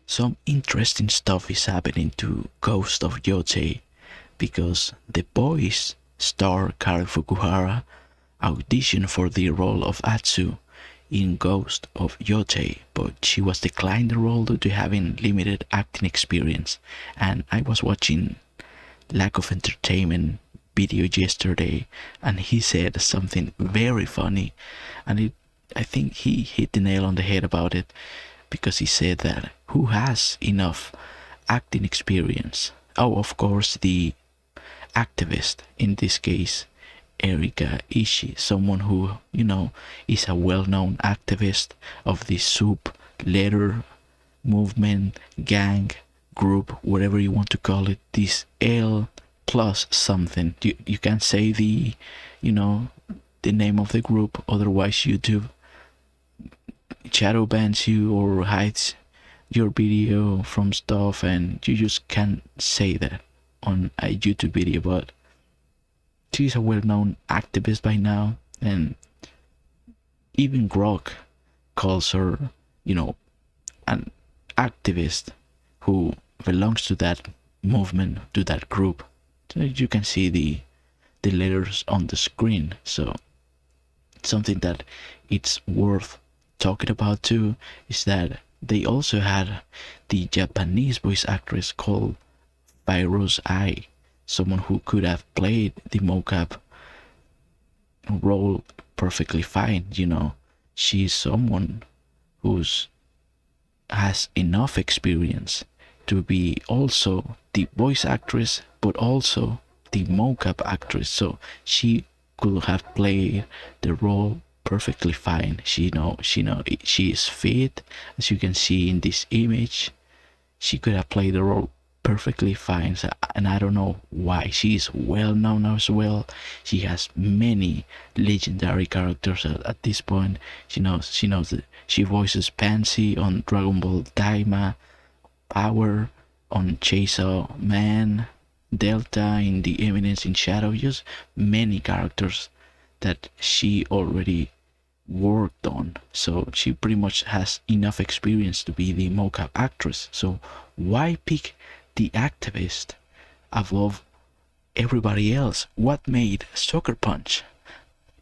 Some interesting stuff is happening to Ghost of Yote because The Boys star Karen Fukuhara auditioned for the role of Atsu in Ghost of Yote, but she was declined the role due to having limited acting experience. And I was watching Lack of Entertainment video yesterday, and he said something very funny, and I think he hit the nail on the head about it, because he said that who has enough acting experience? Oh, of course, the activist, in this case Erika Ishii, someone who, is a well-known activist of the soup letter movement, gang, group, whatever you want to call it, this L plus something. You can't say the name of the group, otherwise YouTube shadow bans you or hides your video from stuff, and you just can't say that on a YouTube video. But she's a well-known activist by now, and even Grok calls her, an activist who belongs to that movement, to that group. So you can see the letters on the screen. So something that it's worth talking about too is that they also had the Japanese voice actress called Virus Ai, someone who could have played the mocap role perfectly fine. She's someone who's has enough experience to be also the voice actress, but also the mocap actress. So she could have played the role perfectly fine. She is fit, as you can see in this image. She could have played the role perfectly fine. So, and I don't know why. She is well known as well. She has many legendary characters at this point. She knows that she voices Pansy on Dragon Ball Daima, Power on Chainsaw Man, Delta in The Eminence in Shadow. Just many characters that she already worked on. So she pretty much has enough experience to be the mocap actress. So why pick the activist above everybody else? What made Sucker Punch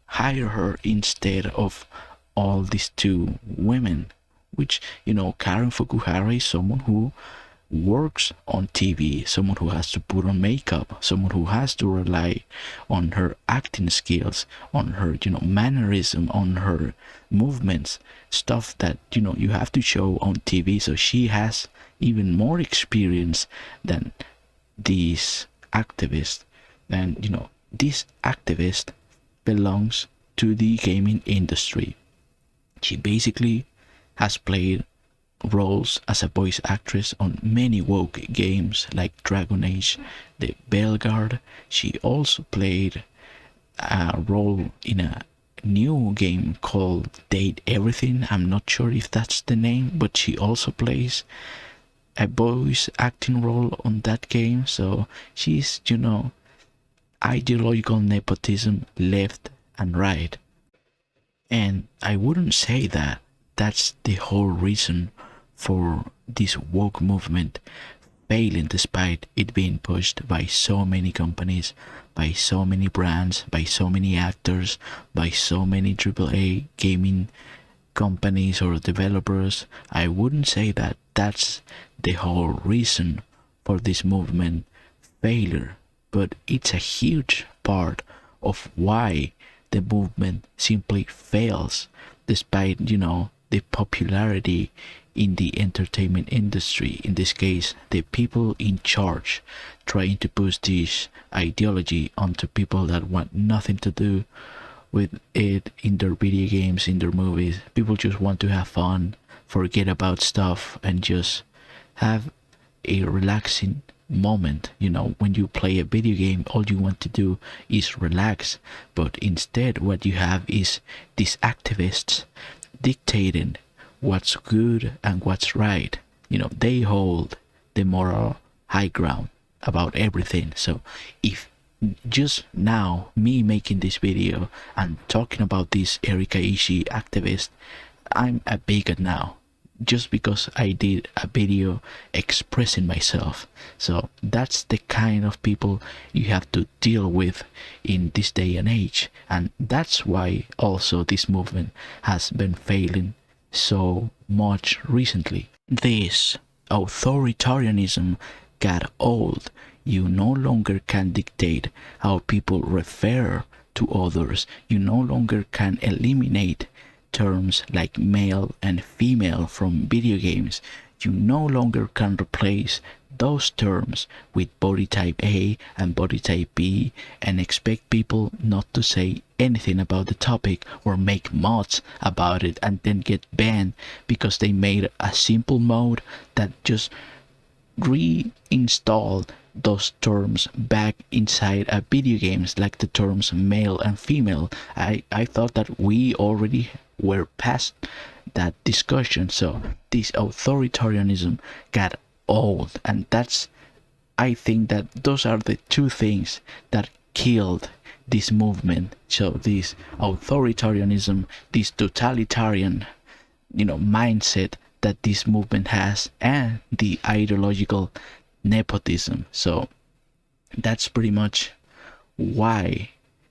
hire her instead of all these two women? Which, Karen Fukuhara is someone who works on TV, someone who has to put on makeup, someone who has to rely on her acting skills, on her, mannerism, on her movements, stuff that, you have to show on TV. So she has even more experience than this activist. And, this activist belongs to the gaming industry. She basically has played roles as a voice actress on many woke games like Dragon Age, the Belguard. She also played a role in a new game called Date Everything. I'm not sure if that's the name, but she also plays a voice acting role on that game. So she's, ideological nepotism left and right. And I wouldn't say that that's the whole reason for this woke movement failing, despite it being pushed by so many companies, by so many brands, by so many actors, by so many AAA gaming companies or developers. I wouldn't say that that's the whole reason for this movement failure, but it's a huge part of why the movement simply fails, despite, the popularity in the entertainment industry. In this case, the people in charge trying to push this ideology onto people that want nothing to do with it in their video games, in their movies. People just want to have fun, forget about stuff, and just have a relaxing moment. When you play a video game, all you want to do is relax, but instead what you have is these activists dictating what's good and what's right. They hold the moral high ground about everything. So if just now me making this video and talking about this Erika Ishii activist, I'm a bigot now. just because I did a video expressing myself. So that's the kind of people you have to deal with in this day and age. And that's why also this movement has been failing so much recently. This authoritarianism got old. You no longer can dictate how people refer to others. You no longer can eliminate terms like male and female from video games. You no longer can replace those terms with body type A and body type B and expect people not to say anything about the topic or make mods about it and then get banned because they made a simple mode that just reinstalled those terms back inside a video games, like the terms male and female. I thought that we already were past that discussion. So this authoritarianism got old, and I think that those are the two things that killed this movement. So this authoritarianism, this totalitarian mindset that this movement has, and the ideological nepotism. So that's pretty much why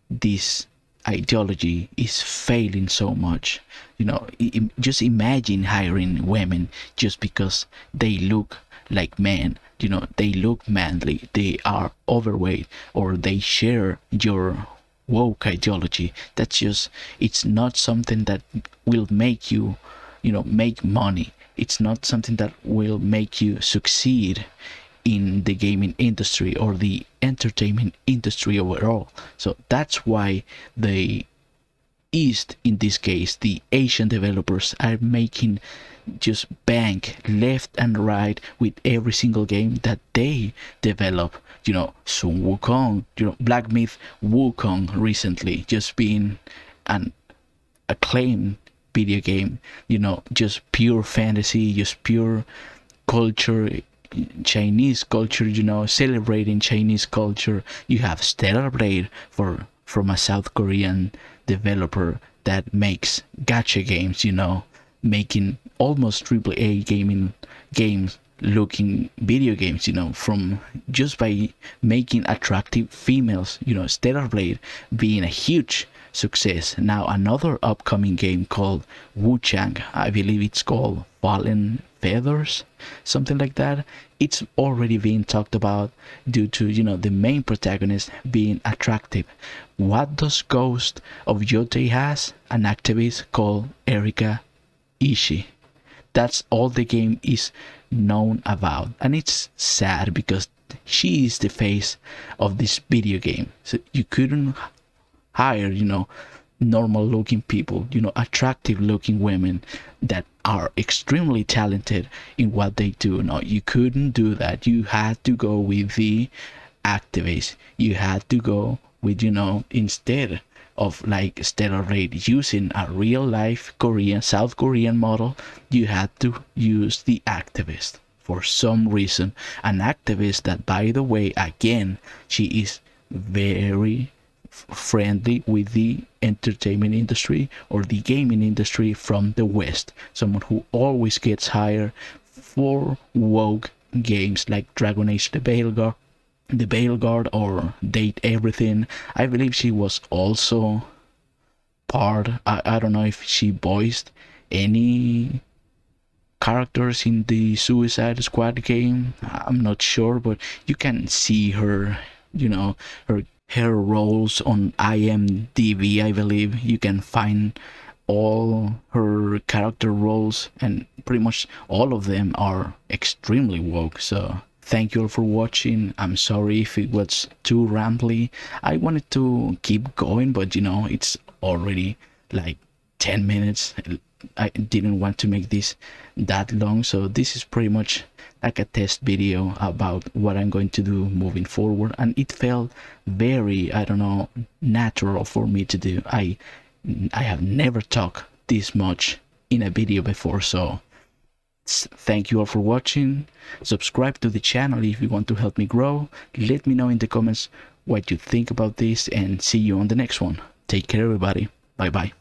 this ideology is failing so much. Just imagine hiring women just because they look like men. They look manly, they are overweight, or they share your woke ideology. It's not something that will make you make money. It's not something that will make you succeed in the gaming industry or the entertainment industry overall. So that's why the East, in this case the Asian developers, are making just bank left and right with every single game that they develop. Sun Wukong, Black Myth Wukong recently just being an acclaimed video game, just pure fantasy, just pure culture, Chinese culture, celebrating Chinese culture. You have Stellar Blade from a South Korean developer that makes gacha games, making almost AAA gaming games looking video games, from just by making attractive females. Stellar Blade being a huge success. Now another upcoming game called Wu Chang, I believe it's called Fallen Feathers, something like that. It's already being talked about due to the main protagonist being attractive. What does Ghost of Yotei has? An activist called Erika Ishii. That's all the game is known about, and it's sad because she is the face of this video game. So you couldn't hire normal looking people, attractive looking women that are extremely talented in what they do. No, you couldn't do that. You had to go with the activists. You had to go with instead of like Stellar Blade using a real life South Korean model, you had to use the activist for some reason. An activist that, by the way, again, she is very friendly with the entertainment industry or the gaming industry from the West. Someone who always gets hired for woke games like Dragon Age the Veilguard or Date Everything. I believe she was also part, I don't know if she voiced any characters in the Suicide Squad game. I'm not sure, but you can see her, her roles on IMDb. I believe you can find all her character roles, and pretty much all of them are extremely woke. So thank you all for watching. I'm sorry if it was too rambly. I wanted to keep going, but it's already like 10 minutes. I didn't want to make this that long, so this is pretty much like a test video about what I'm going to do moving forward, and it felt very, I don't know, natural for me to do. I have never talked this much in a video before, so thank you all for watching. Subscribe to the channel if you want to help me grow. Let me know in the comments what you think about this, and see you on the next one. Take care, everybody. Bye bye.